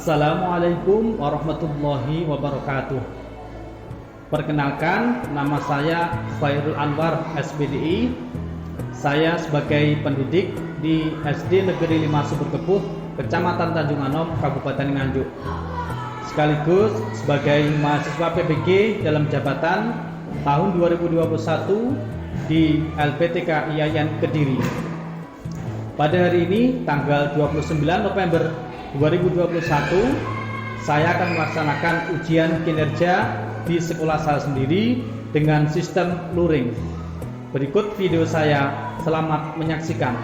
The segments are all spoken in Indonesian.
Assalamualaikum warahmatullahi wabarakatuh. Perkenalkan, nama saya Khairul Anwar SPDI. Saya sebagai pendidik di SD Negeri 5 Sumberkepuh, Kecamatan Tanjung Anom, Kabupaten Nganjuk. Sekaligus sebagai mahasiswa PBG dalam jabatan tahun 2021 di LPTK IAIN Kediri. Pada hari ini, tanggal 29 November 2021, saya akan melaksanakan ujian kinerja di sekolah saya sendiri dengan sistem luring. Berikut video saya, selamat menyaksikan.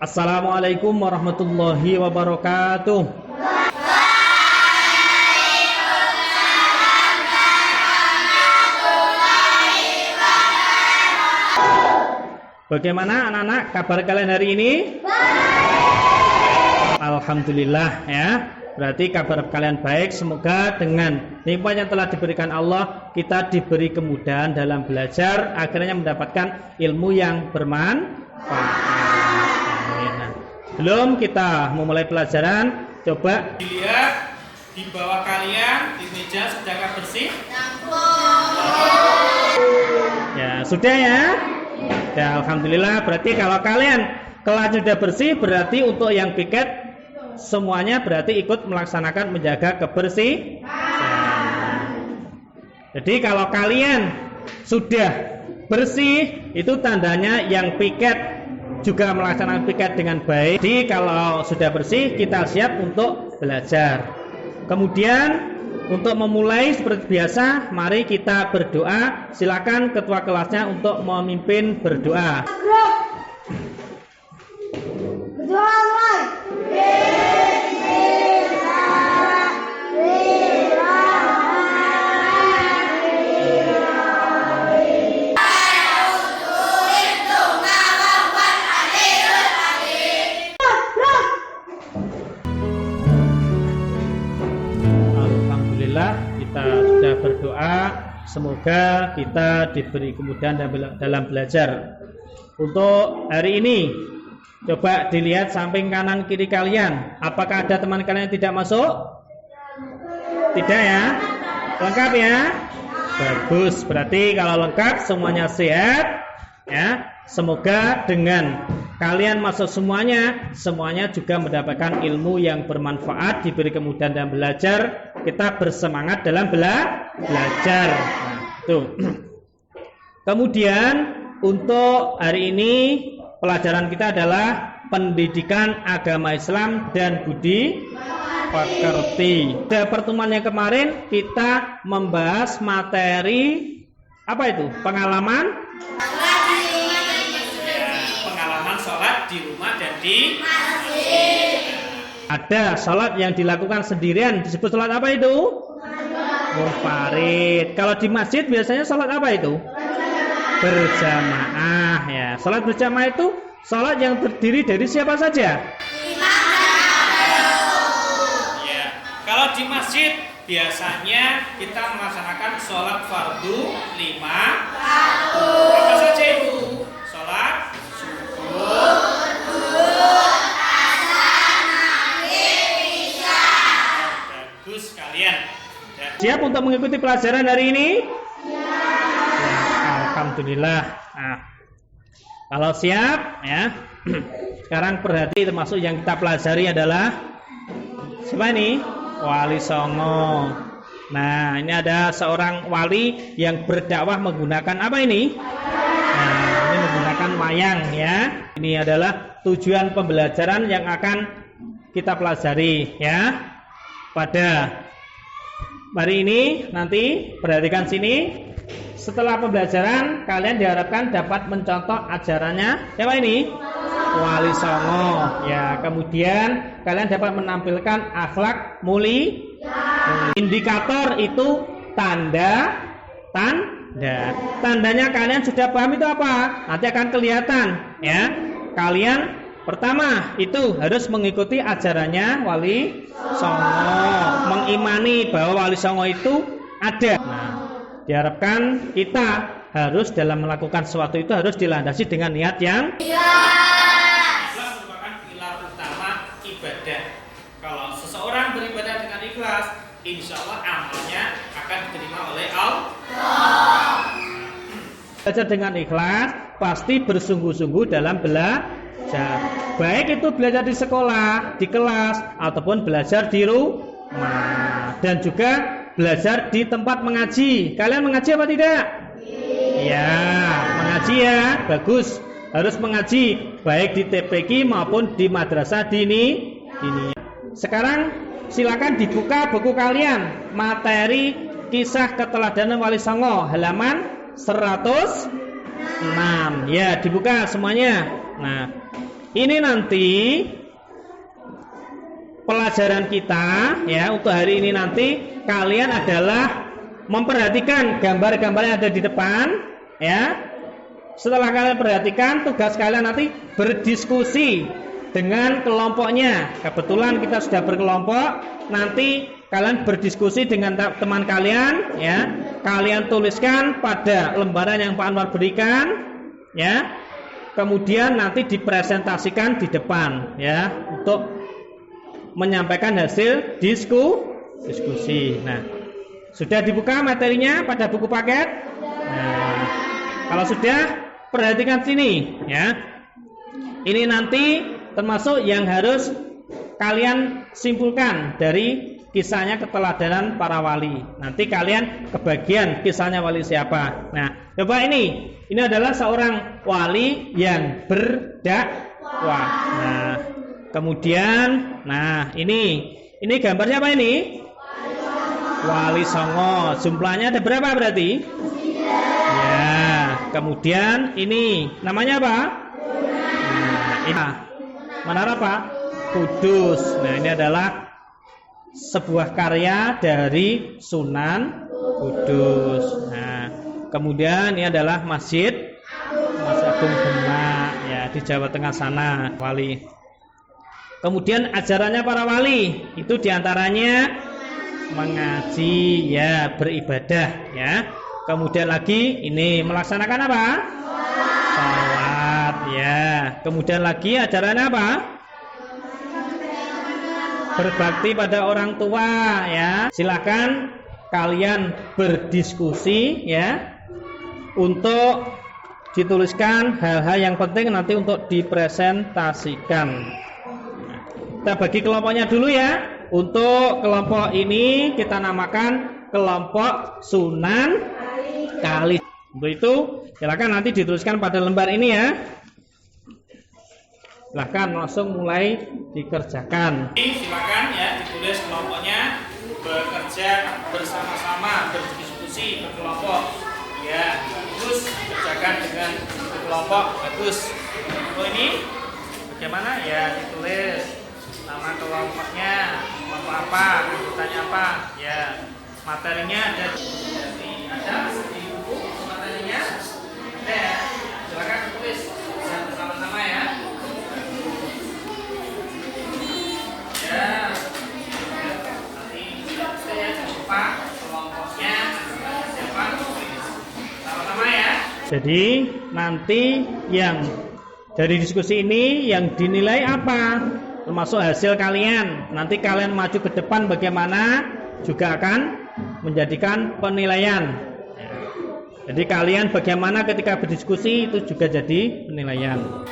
Assalamualaikum warahmatullahi wabarakatuh. Bagaimana anak-anak kabar kalian hari ini? Alhamdulillah ya. Berarti kabar kalian baik. Semoga dengan nikmat yang telah diberikan Allah, kita diberi kemudahan dalam belajar, akhirnya mendapatkan ilmu yang bermanfaat. Belum kita memulai pelajaran, coba dilihat di bawah kalian di meja sudahkah bersih? Ya, sudah ya? Ya, alhamdulillah. Berarti kalau kalian kelas sudah bersih, berarti untuk yang piket semuanya berarti ikut melaksanakan menjaga kebersihan. Jadi kalau kalian sudah bersih, itu tandanya yang piket juga melaksanakan piket dengan baik. Jadi kalau sudah bersih, kita siap untuk belajar. Kemudian untuk memulai seperti biasa, mari kita berdoa. Silakan ketua kelasnya untuk memimpin berdoa. Berdoa mulai. Kita sudah berdoa, semoga kita diberi kemudahan dalam belajar. Untuk hari ini, coba dilihat samping kanan kiri kalian. Apakah ada teman kalian yang tidak masuk? Tidak ya? Lengkap ya? Bagus, berarti kalau lengkap semuanya sehat ya. Semoga dengan kalian masuk semuanya juga mendapatkan ilmu yang bermanfaat, diberi kemudahan dalam belajar, kita bersemangat dalam belajar. Nah, tuh. Kemudian untuk hari ini pelajaran kita adalah pendidikan agama Islam dan budi pekerti. Pada pertemuan yang kemarin kita membahas materi apa itu? Pengalaman sholat di rumah dan di masjid. Ada sholat yang dilakukan sendirian, disebut sholat apa itu? Munfarid. Kalau di masjid biasanya sholat apa itu? Berjamaah ya. Sholat berjamaah itu sholat yang terdiri dari siapa saja? Ya. Kalau di masjid biasanya kita melaksanakan sholat fardu 5 waktu. Apa saja itu? Sholat bagus kalian. Siap untuk mengikuti pelajaran hari ini? Ya, alhamdulillah. Nah, kalau siap ya. Sekarang perhati, termasuk yang kita pelajari adalah siapa ini? Wali Songo. Nah, ini ada seorang wali yang berdakwah menggunakan apa ini? Nah, ini menggunakan wayang ya. Ini adalah tujuan pembelajaran yang akan kita pelajari ya. Pada hari ini nanti perhatikan sini. Setelah pembelajaran kalian diharapkan dapat mencontoh ajarannya siapa ini? Wali Songo ya. Kemudian kalian dapat menampilkan akhlak mulia. Indikator itu tandanya kalian sudah paham itu apa? Nanti akan kelihatan ya. Kalian pertama itu harus mengikuti ajarannya Wali Songo, mengimani bahwa Wali Songo itu ada. Nah, diharapkan kita harus dalam melakukan sesuatu itu harus dilandasi dengan niat yang ikhlas merupakan pilar utama ibadah. Kalau seseorang beribadah dengan ikhlas, insya Allah amalnya akan diterima oleh Allah. Belajar dengan ikhlas pasti bersungguh-sungguh dalam belajar. Baik itu belajar di sekolah, di kelas, ataupun belajar di rumah. Dan juga belajar di tempat mengaji. Kalian mengaji apa tidak? Ya, mengaji ya, bagus. Harus mengaji baik di TPQ maupun di madrasah dini. Sekarang silakan dibuka buku kalian, materi kisah keteladanan Wali Songo halaman 106. Ya, dibuka semuanya. Nah, ini nanti pelajaran kita ya untuk hari ini nanti kalian adalah memperhatikan gambar-gambar yang ada di depan ya. Setelah kalian perhatikan, tugas kalian nanti berdiskusi dengan kelompoknya. Kebetulan kita sudah berkelompok, nanti kalian berdiskusi dengan teman kalian ya. Kalian tuliskan pada lembaran yang Pak Anwar berikan ya. Kemudian nanti dipresentasikan di depan ya untuk menyampaikan hasil diskusi. Nah, sudah dibuka materinya pada buku paket? Nah, kalau sudah, perhatikan sini ya. Ini nanti termasuk yang harus kalian simpulkan dari kisahnya keteladanan para wali. Nanti kalian kebagian kisahnya wali siapa. Nah, coba ini adalah seorang wali yang berdakwah. Nah, kemudian, ini gambarnya apa ini? Wali Songo. Jumlahnya ada berapa berarti? Ya. Kemudian ini namanya apa? Ini Menara apa? Kudus. Nah, ini adalah sebuah karya dari Sunan Kudus. Nah, kemudian ini adalah Masjid Agung Demak ya di Jawa Tengah sana, wali. Kemudian ajarannya para wali itu diantaranya mengaji ya, beribadah ya. Kemudian lagi ini melaksanakan apa? Salat ya. Kemudian lagi ajarannya apa? Berbakti pada orang tua ya. Silakan kalian berdiskusi ya untuk dituliskan hal-hal yang penting nanti untuk dipresentasikan. Kita bagi kelompoknya dulu ya. Untuk kelompok ini kita namakan kelompok Sunan Kali. Untuk itu silakan nanti dituliskan pada lembar ini ya. Silakan langsung mulai dikerjakan. Silakan ya ditulis kelompoknya, bekerja bersama-sama, berdiskusi berkelompok. Ya, terus kerjakan dengan kelompok bagus. Untuk ini bagaimana ya, ditulis nama kelompoknya, kelompok apa, anggotanya apa, ya materinya ada di buku materinya ada ya. Silakan tulis bersama-sama ya. Ya, nanti saya lupa kelompoknya siapa, sama-sama ya. Jadi nanti yang dari diskusi ini yang dinilai apa? Termasuk hasil kalian. Nanti kalian maju ke depan bagaimana juga akan menjadikan penilaian. Jadi kalian bagaimana ketika berdiskusi itu juga jadi penilaian.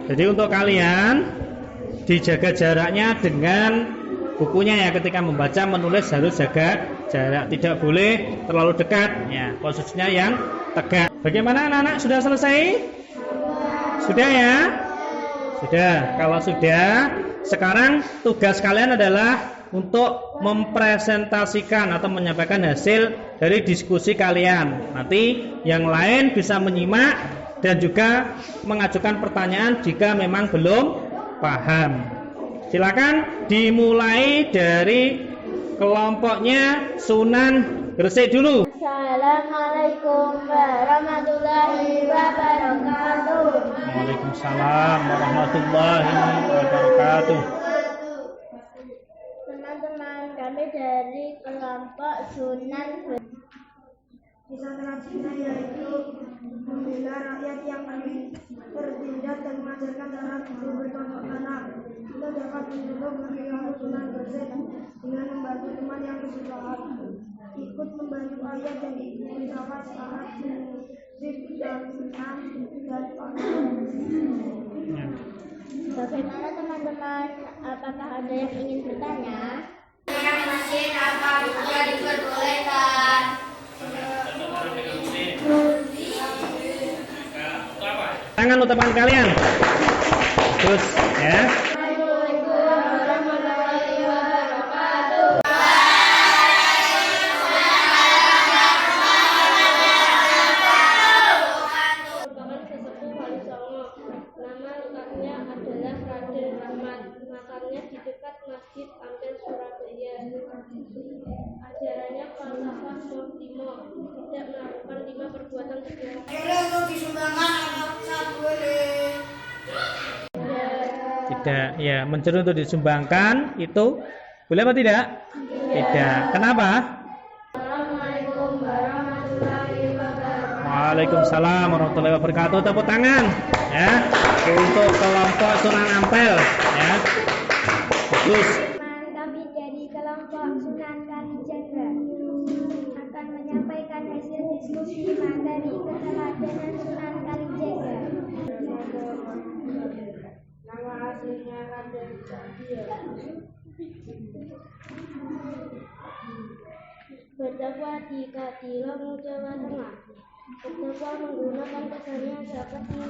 Jadi untuk kalian dijaga jaraknya dengan bukunya ya, ketika membaca menulis harus jaga jarak, tidak boleh terlalu dekat ya, posisinya yang tegak. Bagaimana anak-anak, sudah selesai? Sudah ya? Sudah. Kalau sudah, sekarang tugas kalian adalah untuk mempresentasikan atau menyampaikan hasil dari diskusi kalian. Nanti yang lain bisa menyimak dan juga mengajukan pertanyaan jika memang belum paham. Silakan dimulai dari kelompoknya Sunan Gresik dulu. Assalamualaikum warahmatullahi wabarakatuh. Waalaikumsalam warahmatullahi wabarakatuh. Teman-teman, kami dari kelompok Sunan Gresik. Kisah selanjutnya yaitu membela rakyat yang tertindas dan mengajarkan cara hidup bercocok tanam. Kita dapat mencontoh bagi kamu Sunan Gresik dengan membantu teman yang kesusahan, ikut membantu ayah dan ibu bersama saat musik dan senam dan panen. Bagaimana teman-teman? Apakah ada yang ingin bertanya? Yang mesin apa juga diperbolehkan. Tangan untuk teman kalian. Terus ya. Makamnya di dekat Masjid Ampel Surabaya. Ajarannya falsafah Softimo, tidak melakukan 5 perbuatan kejahatan. Untuk disumbangkan atau boleh? Tidak, ya, mencuri untuk disumbangkan itu boleh apa tidak? Tidak. Kenapa? Assalamualaikum warahmatullahi wabarakatuh. Waalaikumsalam warahmatullahi wabarakatuh. Tepuk tangan ya untuk kelompok Sunan Ampel ya. Bagus. Kami dari kelompok Sunan Kalijaga akan menyampaikan hasil diskusi materi keteladanan Sunan Kalijaga. Nama aslinya Raden Sanjaya. Berdakwah di Katilong, Jawa Tengah. Berdakwah menggunakan kesenian seperti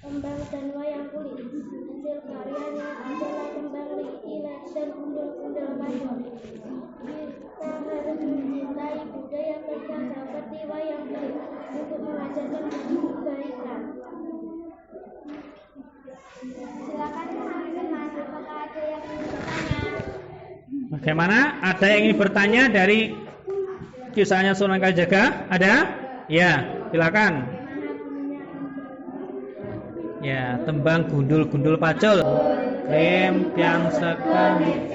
tembang dan wayang kulit. Hasil karyanya adalah tembang likilan dan gundul-gundul pacul. Kita harus mencintai budaya kita seperti wayang kulit untuk mengajarkan kebaikan. Silakan teman-teman, apakah ada yang ingin bertanya? Bagaimana? Ada yang ingin bertanya dari kisahnya Sunan Kalijaga? Ada? Ya, silakan. Ya, tembang gundul-gundul pacul. Lem yang sekali.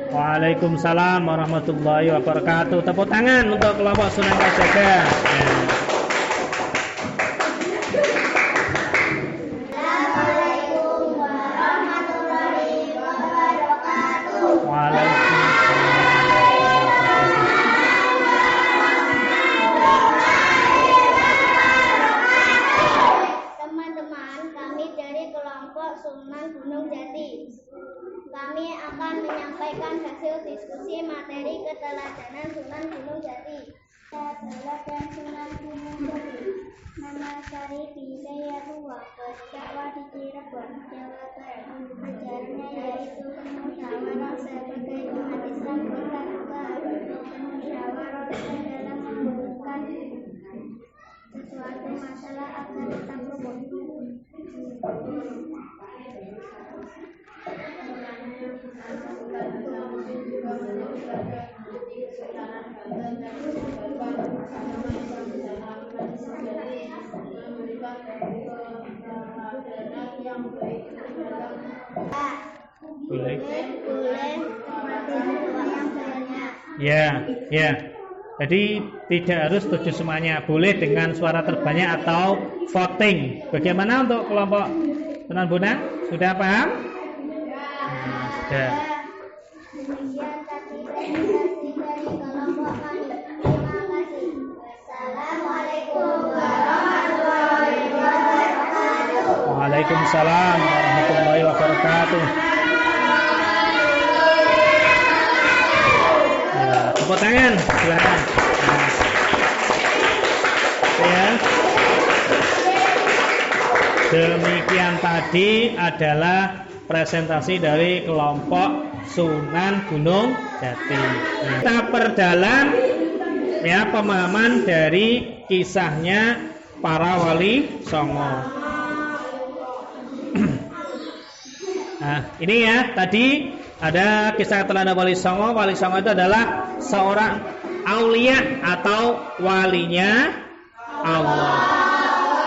Waalaikumsalam warahmatullahi wabarakatuh. Tepuk tangan untuk kelompok Sunan Kalijaga. Ya. Teman-teman, kami dari kelompok Sunan Gunung Jati. Kami akan menyampaikan hasil diskusi materi keteladanan Sunan Gunung Jati. Teladan Sunan Gunung Jati. Nama Sari Bidayatua, berdakwah di Cirebon, Jawa Barat. Ajarannya yaitu musyawarah sebagai umat Islam bertarung boleh doa yang banyak. Ya. Jadi tidak harus 7 semuanya, boleh dengan suara terbanyak atau voting. Bagaimana untuk kelompok Sunan Bonang? Sudah paham? Sudah. Demikian tadi presentasi dari kelompok kami. Terima kasih. Assalamualaikum warahmatullahi wabarakatuh. Waalaikumsalam warahmatullahi wabarakatuh. Tepuk tangan, silakan. Ya. Demikian tadi adalah presentasi dari kelompok Sunan Gunung Jati. Kita perdalam ya pemahaman dari kisahnya para wali songo. Nah, ini ya tadi ada kisah teladan wali songo. Wali songo itu adalah seorang aulia atau walinya Allah.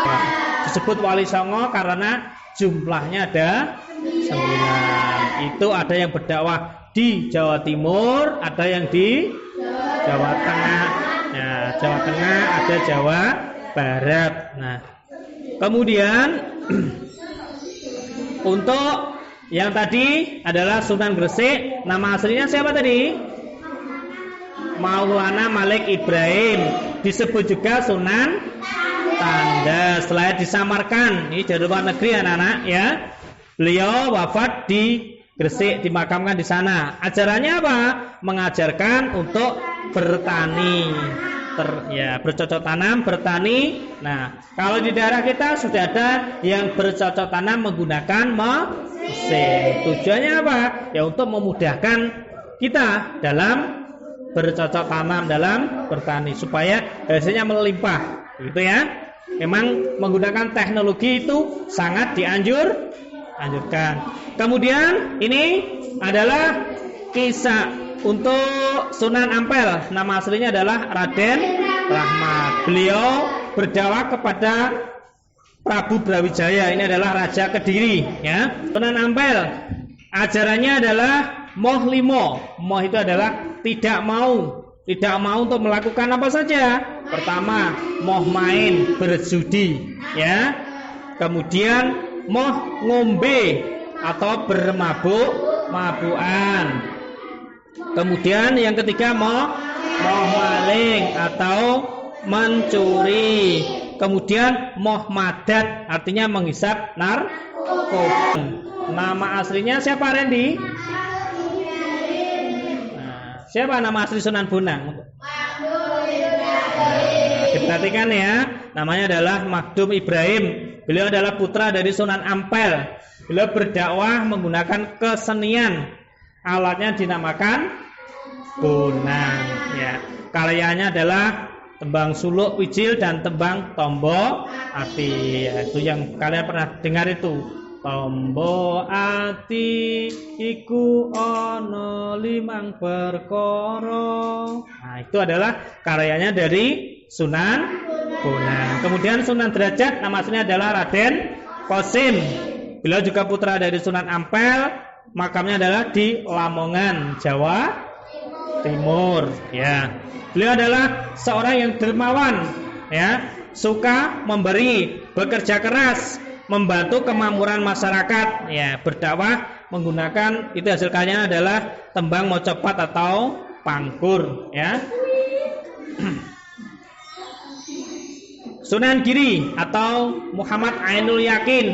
Nah, disebut wali songo karena jumlahnya ada 9. Itu ada yang berdakwah di Jawa Timur, ada yang di Jawa Tengah. Nah, Jawa Tengah, ada Jawa Barat. Nah, kemudian untuk yang tadi adalah Sunan Gresik. Nama aslinya siapa tadi? Maulana Malik Ibrahim. Disebut juga Sunan Tanda. Setelah disamarkan, ini dari luar negeri anak-anak ya. Beliau wafat di Gresik, dimakamkan di sana. Ajarannya apa? Mengajarkan untuk bertani. Bercocok tanam, bertani. Nah, kalau di daerah kita sudah ada yang bercocok tanam menggunakan mesin. Tujuannya apa? Ya untuk memudahkan kita dalam bercocok tanam, dalam bertani supaya hasilnya melimpah. Gitu ya. Memang menggunakan teknologi itu sangat dianjurkan. Kemudian ini adalah kisah untuk Sunan Ampel. Nama aslinya adalah Raden Rahmat. Beliau berdakwah kepada Prabu Brawijaya. Ini adalah Raja Kediri ya. Sunan Ampel ajarannya adalah moh limo. Moh itu adalah tidak mau untuk melakukan apa saja. Pertama, moh main berjudi ya. Kemudian moh ngombe atau bermabuk-mabukan. Kemudian yang ketiga moh maling atau mencuri. Kemudian moh madat artinya menghisap narkoba. Nama aslinya siapa Randy? Nah, siapa nama asli Sunan Bonang? Diperhatikan ya, namanya adalah Magdum Ibrahim. Beliau adalah putra dari Sunan Ampel. Beliau berdakwah menggunakan kesenian. Alatnya dinamakan bonang ya. Karyanya adalah tembang suluk wijil dan tembang tombo ati ya, itu yang kalian pernah dengar itu. Tombo ati iku ono limang perkara. Nah, itu adalah karyanya dari Sunan Bonang. Kemudian Sunan Derajat nama aslinya adalah Raden Qasim. Beliau juga putra dari Sunan Ampel. Makamnya adalah di Lamongan, Jawa Timur ya. Beliau adalah seorang yang dermawan ya, suka memberi, bekerja keras, membantu kemakmuran masyarakat ya, berdakwah menggunakan itu hasil karyanya adalah tembang mocopat atau pangkur ya. Sunan Giri atau Muhammad Ainul Yakin.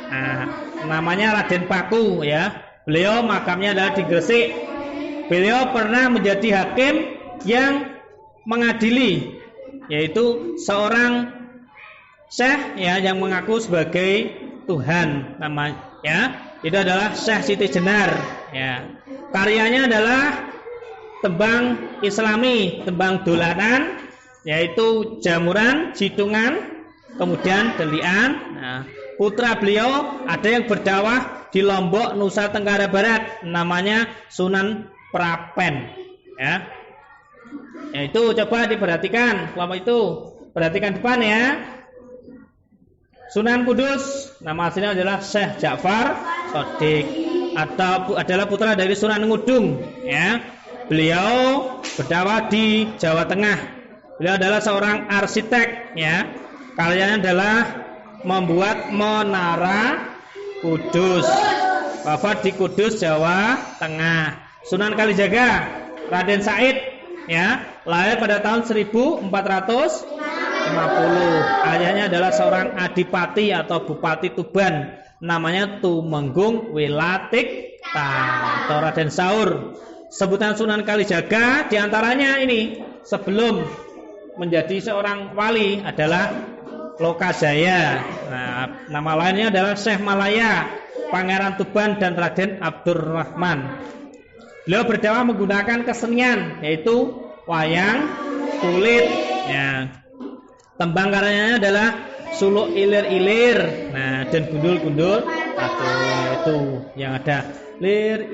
Nah, namanya Raden Paku ya. Beliau makamnya adalah di Gresik. Beliau pernah menjadi hakim yang mengadili, yaitu seorang syekh ya yang mengaku sebagai Tuhan namanya ya. Itu adalah Syekh Siti Jenar ya. Karyanya adalah tembang Islami, tembang dolanan, yaitu jamuran, jitungan, kemudian delian. Nah, putra beliau ada yang berdakwah di Lombok, Nusa Tenggara Barat, namanya Sunan Prapen ya. Ya itu coba diperhatikan kelompok itu. Perhatikan depan ya. Sunan Kudus nama aslinya adalah Syekh Ja'far Shadiq adalah putra dari Sunan Ngudung, ya. Beliau berdakwah di Jawa Tengah. Beliau adalah seorang arsitek, ya. Karyanya adalah membuat menara Kudus. Wafat di Kudus, Jawa Tengah. Sunan Kalijaga, Raden Said, ya, lahir pada tahun 1450. Ayahnya adalah seorang adipati atau bupati Tuban, namanya Tumenggung Wilatikta atau Raden Saur. Sebutan Sunan Kalijaga diantaranya ini sebelum menjadi seorang wali adalah Lokajaya. Nah, nama lainnya adalah Syekh Malaya, Pangeran Tuban dan Raden Abdurrahman. Beliau berdakwah menggunakan kesenian yaitu wayang kulit. Ya. Tembang karyanya adalah suluk ilir-ilir, nah, dan gundul-gundul itu yang ada lir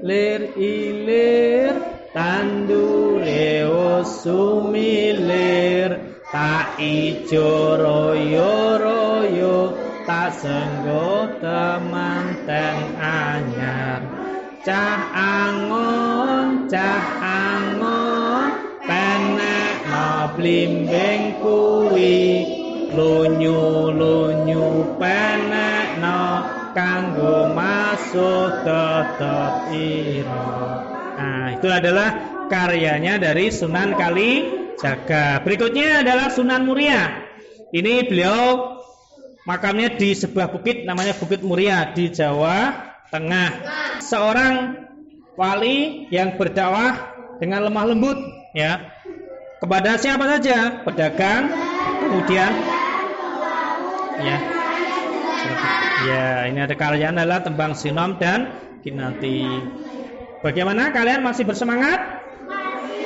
ilir tandure sumilir tak ijo royo tak senggo temanten anyar cah angon penek no blimbing kuwi lunyu penek no kanggo masuk tetep ira. Nah, itu adalah karyanya dari Sunan Kalijaga. Berikutnya adalah Sunan Muria. Ini beliau makamnya di sebuah bukit namanya Bukit Muria di Jawa Tengah. Seorang wali yang berdakwah dengan lemah lembut, ya, kepada siapa saja, pedagang, kemudian ya ini ada karyanya adalah Tembang Sinom dan Kinanti. Bagaimana, kalian masih bersemangat?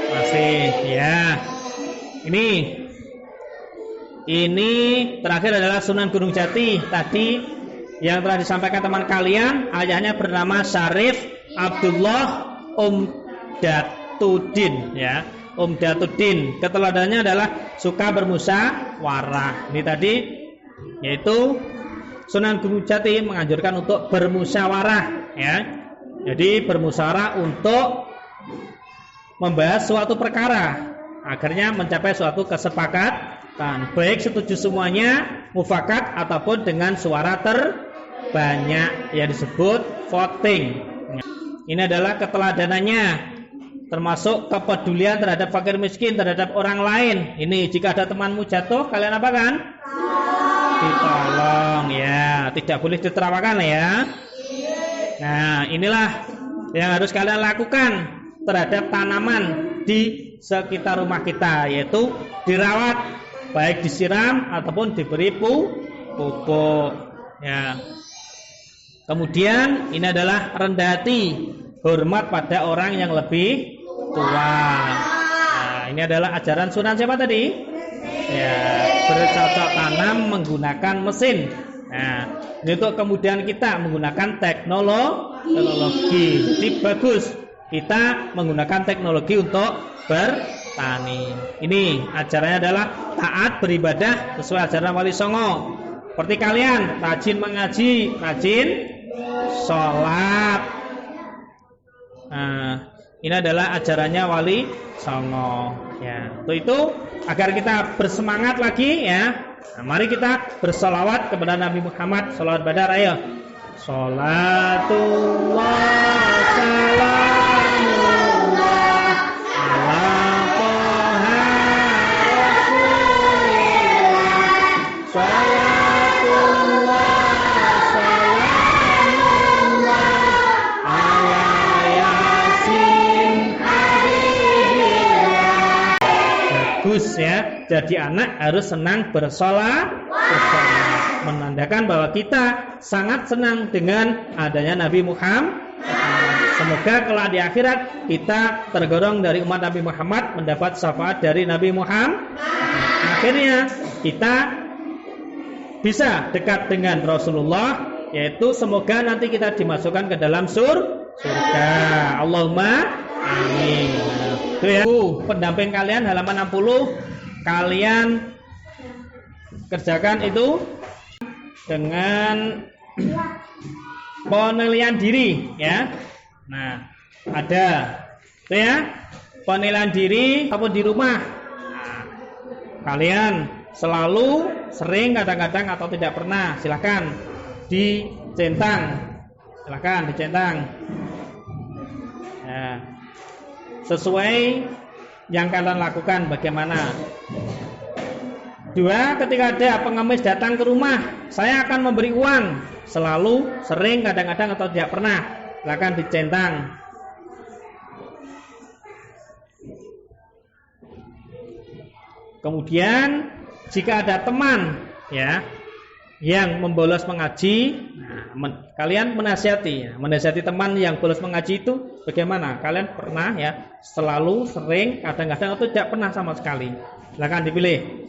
Masih, ya. Ini terakhir adalah Sunan Gunung Jati. Tadi yang telah disampaikan teman kalian, ayahnya bernama Syarif Abdullah Umdatuddin, ya. Umdatuddin. Keteladanannya adalah suka bermusyawarah. Ini tadi yaitu Sunan Gunung Jati menganjurkan untuk bermusyawarah, ya. Jadi bermusyawarah untuk membahas suatu perkara akhirnya mencapai suatu kesepakatan, baik setuju semuanya, mufakat ataupun dengan suara terbanyak yang disebut voting. Ini adalah keteladanannya, termasuk kepedulian terhadap fakir miskin, terhadap orang lain. Ini jika ada temanmu jatuh, kalian apa kan? Ditolong, ya, tidak boleh diterawakan, ya. Nah, inilah yang harus kalian lakukan terhadap tanaman di sekitar rumah kita, yaitu dirawat, baik disiram ataupun diberi pupuk, ya. Kemudian ini adalah rendah hati, hormat pada orang yang lebih tua. Nah, ini adalah ajaran Sunan siapa tadi? Ya, bercocok tanam menggunakan mesin. Nah, ini untuk kemudian kita menggunakan teknologi. Jadi bagus kita menggunakan teknologi untuk bertani. Ini ajarannya adalah taat beribadah sesuai ajaran Wali Songo. Seperti kalian rajin mengaji, rajin sholat. Nah, ini adalah ajarannya Wali Songo. Ya, untuk itu agar kita bersemangat lagi, ya. Nah, mari kita bersolawat kepada Nabi Muhammad. Solawat badar, ayo. Salatullah salamullah ala toha rasulillah. Salatullah salamullah ala yasin habibillah. Bagus, ya. Jadi anak harus senang bersolawat, menandakan bahwa kita sangat senang dengan adanya Nabi Muhammad. Semoga kelak di akhirat kita tergolong dari umat Nabi Muhammad, mendapat syafaat dari Nabi Muhammad. Akhirnya kita bisa dekat dengan Rasulullah, yaitu semoga nanti kita dimasukkan ke dalam surga. Allahumma amin. Itu ya. Pendamping kalian halaman 60. Kalian kerjakan itu dengan penilaian diri ya. Nah, ada itu ya, penilaian diri ataupun di rumah. Nah, kalian selalu, sering, kadang-kadang atau tidak pernah, silakan dicentang. Silakan dicentang. Ya. Sesuai yang kalian lakukan bagaimana. 2, ketika ada pengemis datang ke rumah, saya akan memberi uang. Selalu, sering, kadang-kadang atau tidak pernah, silakan dicentang. Kemudian jika ada teman ya yang membolos mengaji, nah, kalian menasihati, menasihati teman yang bolos mengaji itu bagaimana? Kalian pernah ya, selalu, sering, kadang-kadang atau tidak pernah sama sekali? Silakan dipilih.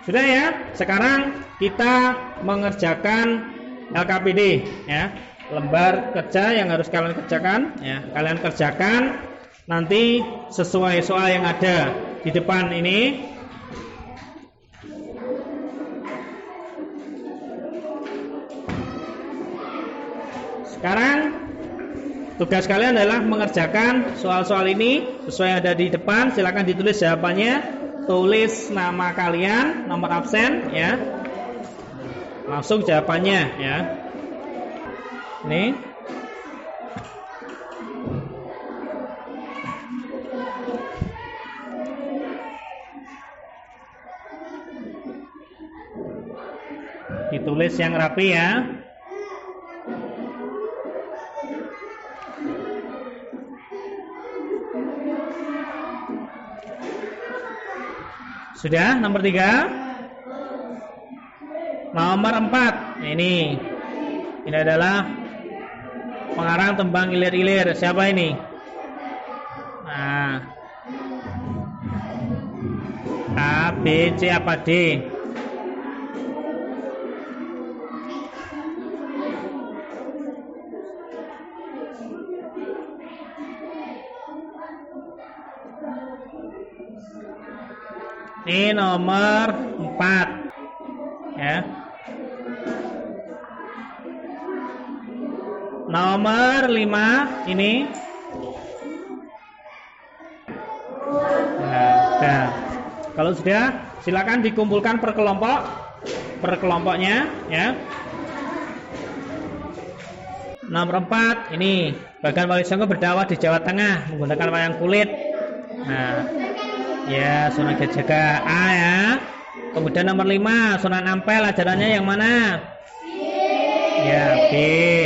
Sudah ya, sekarang kita mengerjakan LKPD ya, lembar kerja yang harus kalian kerjakan ya. Kalian kerjakan nanti sesuai soal yang ada di depan ini. Sekarang tugas kalian adalah mengerjakan soal-soal ini sesuai yang ada di depan. Silakan ditulis jawabannya. Tulis nama kalian, nomor absen ya. Langsung jawabannya ya. Ini. Ditulis yang rapi ya. Sudah, nomor 3. Nomor 4. Ini adalah pengarang tembang ilir-ilir. Siapa ini? Nah, A, B, C apa D? Ini nomor 4 ya. Nomor 5 ini. Nah, kalau sudah, silakan dikumpulkan per kelompoknya ya. Nomor 4 ini, Bagan Wali Songo berdakwah di Jawa Tengah menggunakan wayang kulit. Nah, ya, Sunan Jaga A ya. Kemudian nomor 5, Sunan Ampel ajarannya yang mana? Ya, B.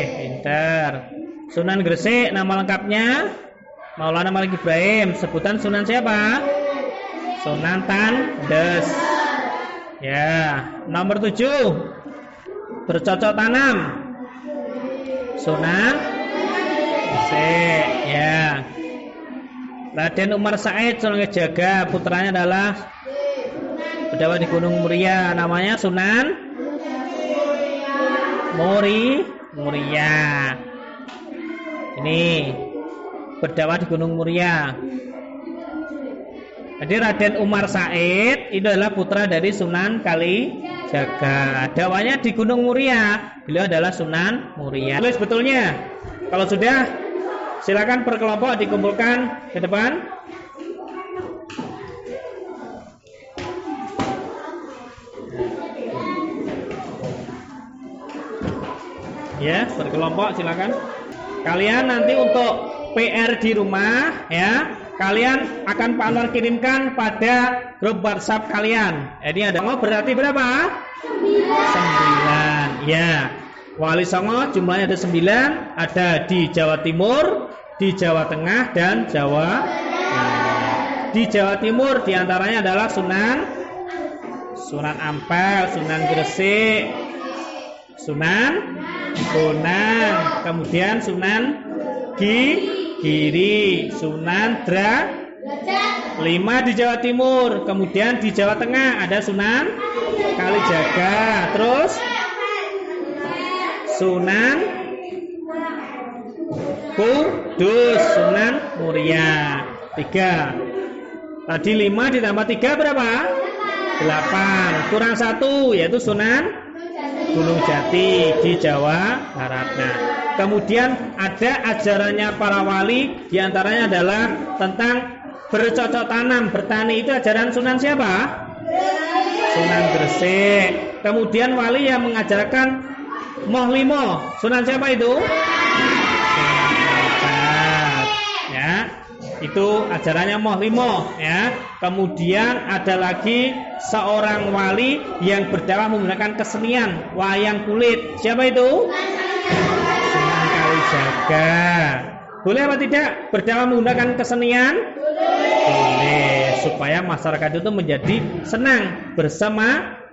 Pinter. Sunan Gresik nama lengkapnya Maulana Malik Ibrahim. Sebutan Sunan siapa? Sunan Tandes. Ya. Nomor 7, bercocok tanam Sunan Gresik. Ya. Raden Umar Said Sunan Jaga, putranya adalah berdakwah di Gunung Muria, namanya Sunan Muria. Ini berdakwah di Gunung Muria. Jadi Raden Umar Said itu adalah putra dari Sunan Kalijaga. Dakwahnya di Gunung Muria. Beliau adalah Sunan Muria. Tulis betulnya. Kalau sudah, silakan per kelompok dikumpulkan ke depan. Ya, berkelompok silakan. Kalian nanti untuk PR di rumah ya, kalian akan Pak Anwar kirimkan pada grup WhatsApp kalian. Ini ada berarti berapa? 9. Ya. Wali Songo jumlahnya ada 9, ada di Jawa Timur, di Jawa Tengah dan Jawa Barat. Di Jawa Timur diantaranya adalah Sunan Ampel, Sunan Gresik, Sunan, kemudian Sunan Giri, Sunan 5 di Jawa Timur. Kemudian di Jawa Tengah ada Sunan Kalijaga, terus Sunan Kudus, Sunan Muria. 3. Tadi 5 ditambah 3 berapa? 8. Kurang 1 yaitu Sunan Gunung Jati di Jawa Barat. Nah, kemudian ada ajarannya para wali, diantaranya adalah tentang bercocok tanam, bertani. Itu ajaran Sunan siapa? Sunan Gresik. Kemudian wali yang mengajarkan Moh Limo, Sunan siapa itu? Sunan Kalijaga. Ya, itu ajarannya Moh Limo. Ya. Kemudian ada lagi seorang wali yang berdakwah menggunakan kesenian wayang kulit. Siapa itu? Sunan Kalijaga. Boleh apa tidak berdakwah menggunakan kesenian? Boleh, supaya masyarakat itu menjadi senang bersemangat.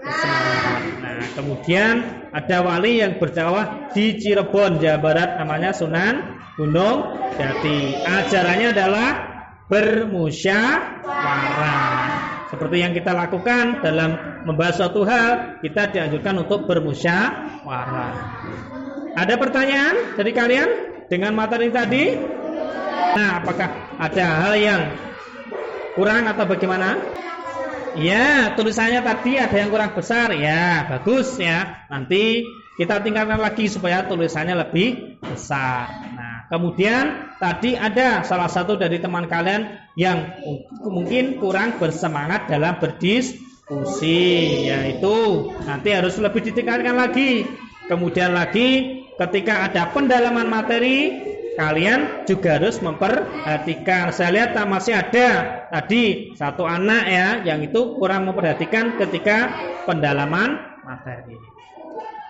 Nah, kemudian ada wali yang berdakwah di Cirebon, Jawa Barat, namanya Sunan Gunung Jati. Ajarannya adalah bermusyawarah. Seperti yang kita lakukan dalam membahas suatu hal, kita dianjurkan untuk bermusyawarah. Ada pertanyaan dari kalian dengan materi tadi? Nah, apakah ada hal yang kurang atau bagaimana? Ya, tulisannya tadi ada yang kurang besar. Ya, bagus ya. Nanti kita tingkatkan lagi supaya tulisannya lebih besar. Nah, kemudian tadi ada salah satu dari teman kalian yang mungkin kurang bersemangat dalam berdiskusi, yaitu nanti harus lebih ditingkatkan lagi. Kemudian lagi ketika ada pendalaman materi, kalian juga harus memperhatikan. Saya lihat masih ada tadi satu anak ya yang itu kurang memperhatikan ketika pendalaman materi.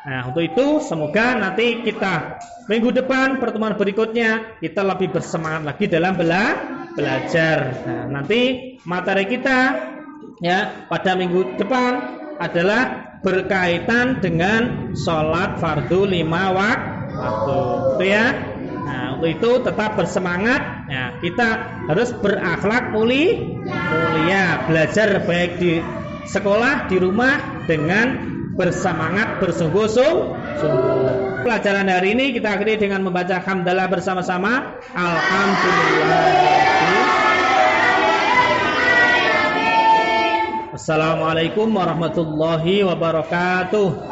Nah, untuk itu semoga nanti kita minggu depan, pertemuan berikutnya, kita lebih bersemangat lagi dalam belajar. Nah, nanti materi kita ya pada minggu depan adalah berkaitan dengan sholat fardu 5 waktu. Itu ya. Nah, untuk itu tetap bersemangat. Nah, kita harus berakhlak mulia, belajar baik di sekolah, di rumah dengan bersemangat, bersungguh-sungguh. Pelajaran hari ini kita akhiri dengan membaca hamdalah bersama-sama. Alhamdulillah. Assalamualaikum warahmatullahi wabarakatuh.